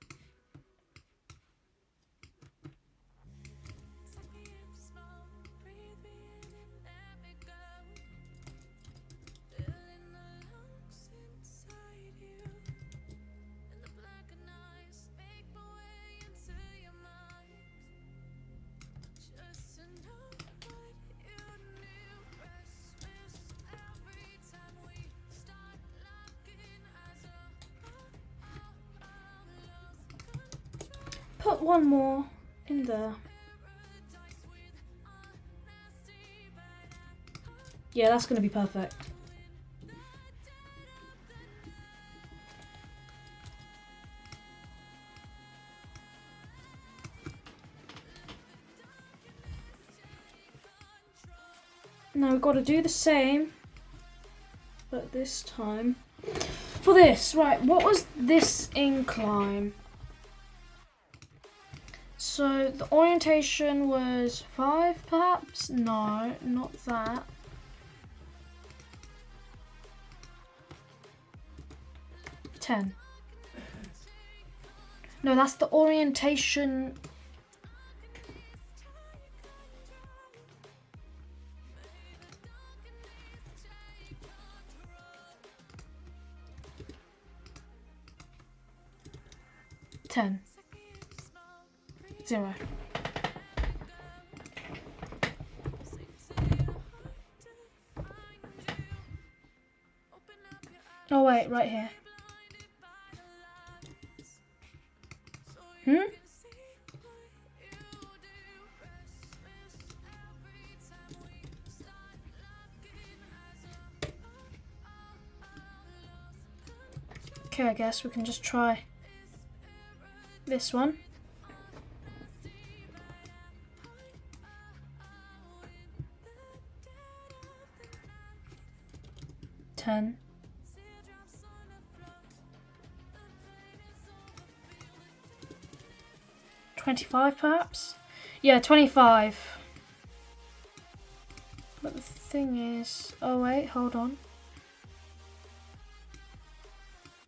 put one more in there. Yeah, that's going to be perfect. Now we've got to do the same, but this time for this. Right, what was this incline? So the orientation was 5 perhaps? No, not that. $10. No, that's the orientation. $10. 0. Oh wait, right here. Okay, I guess we can just try this one. $10. 25 perhaps? Yeah, 25. But the thing is, oh wait, hold on.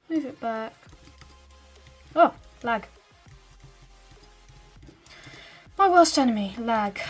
Move it back. Oh, lag. My worst enemy, lag.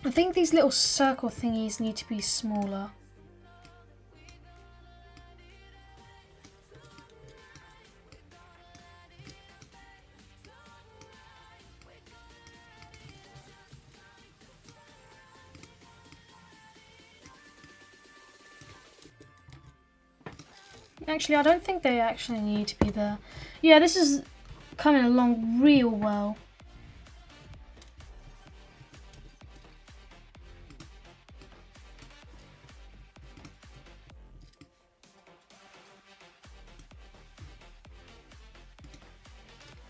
I think these little circle thingies need to be smaller. Actually, I don't think they actually need to be there. Yeah, this is coming along real well.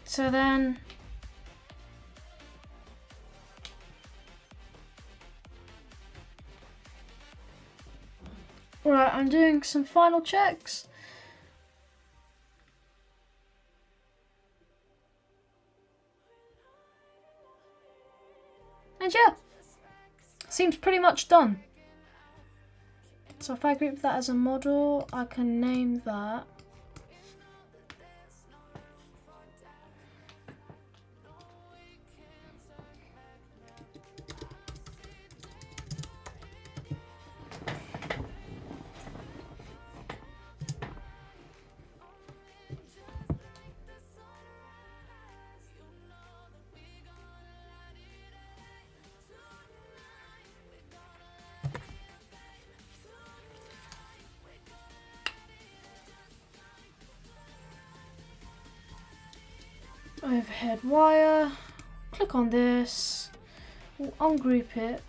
So then, right, I'm doing some final checks. And yeah, seems pretty much done. So if I group that as a model, I can name that. Overhead wire, click on this, we'll ungroup it.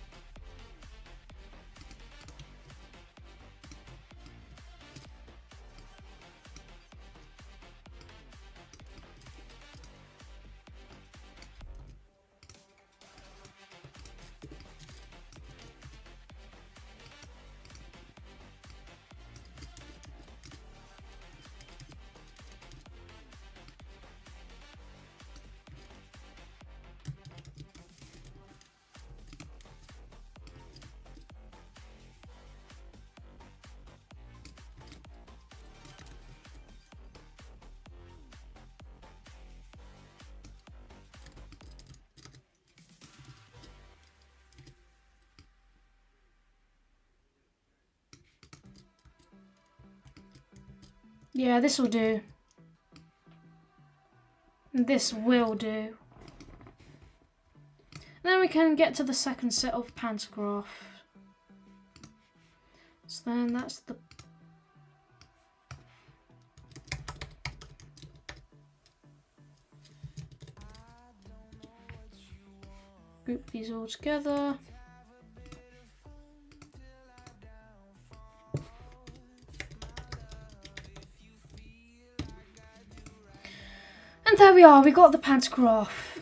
Yeah, this will do. This will do. Then we can get to the second set of pantograph. So then that's the... Group these all together. And there we are, we got the pantograph.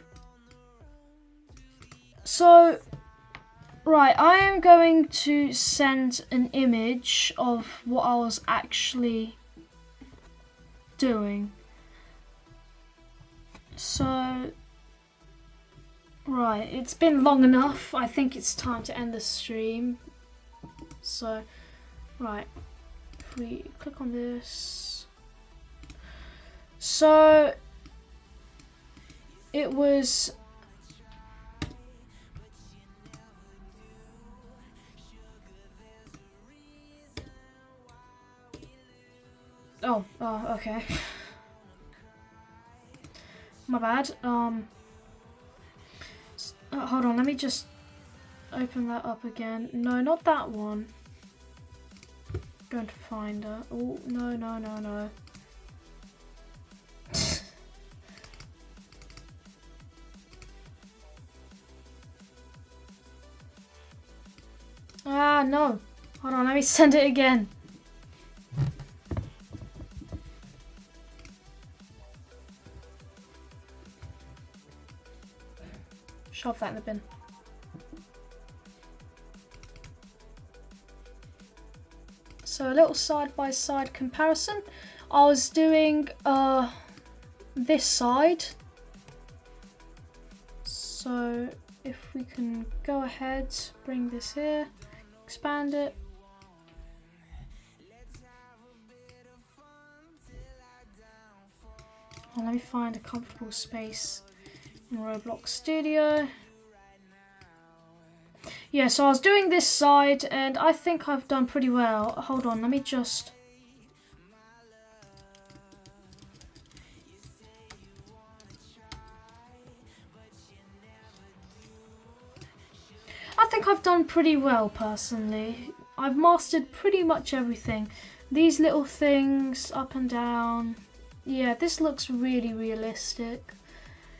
So, right, I am going to send an image of what I was actually doing. So, right, it's been long enough. I think it's time to end the stream. So, right, if we click on this. So, it was... Oh, okay. My bad. Hold on, let me just open that up again. No, not that one. Going to find her. Oh, no, no, no, no. Ah, no. Hold on, let me send it again. Shove that in the bin. So a little side-by-side comparison. I was doing this side. So if we can go ahead, bring this here, expand it. Oh, let me find a comfortable space in Roblox Studio. Yeah, so I was doing this side and I think I've done pretty well. Hold on, let me just... I think I've done pretty well personally. I've mastered pretty much everything. These little things up and down. Yeah, this looks really realistic.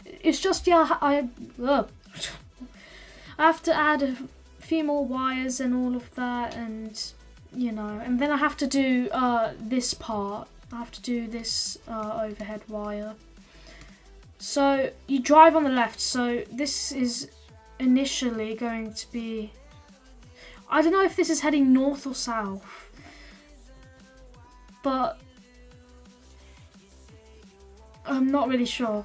It's just, yeah, I have to add a few more wires and all of that, and you know, and then I have to do this part. I have to do this overhead wire. So you drive on the left, so this is initially going to be, I don't know if this is heading north or south, but I'm not really sure.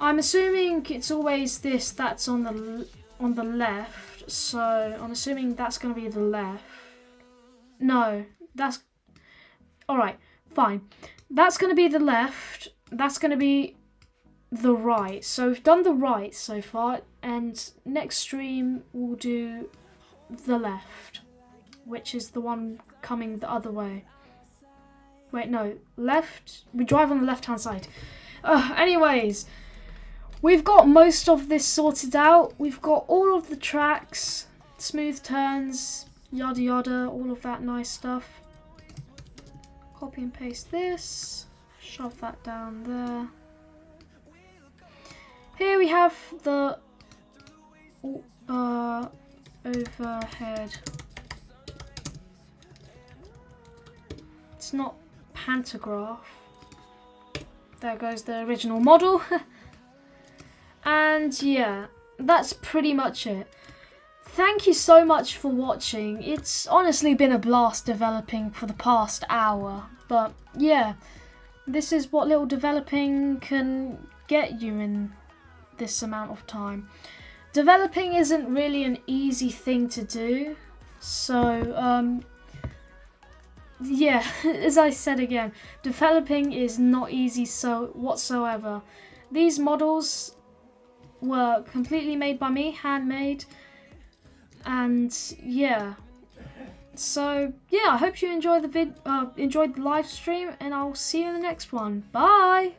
I'm assuming it's always this that's on the left, so I'm assuming that's going to be the left. No, that's... Alright, fine. That's going to be the left, that's going to be the right. So we've done the right so far, and next stream we'll do the left, which is the one coming the other way. Wait, no, left, we drive on the left hand side. Anyways, we've got most of this sorted out. We've got all of the tracks, smooth turns, yada yada, all of that nice stuff. Copy and paste this, shove that down there. Here we have the overhead. It's not pantograph. There goes the original model. And yeah, that's pretty much it. Thank you so much for watching. It's honestly been a blast developing for the past hour. But yeah, this is what little developing can get you in this amount of time. Developing isn't really an easy thing to do. So yeah, as I said again, developing is not easy whatsoever. These models were completely made by me, handmade, and yeah, So yeah, I hope you enjoyed the live stream, and I'll see you in the next one. Bye.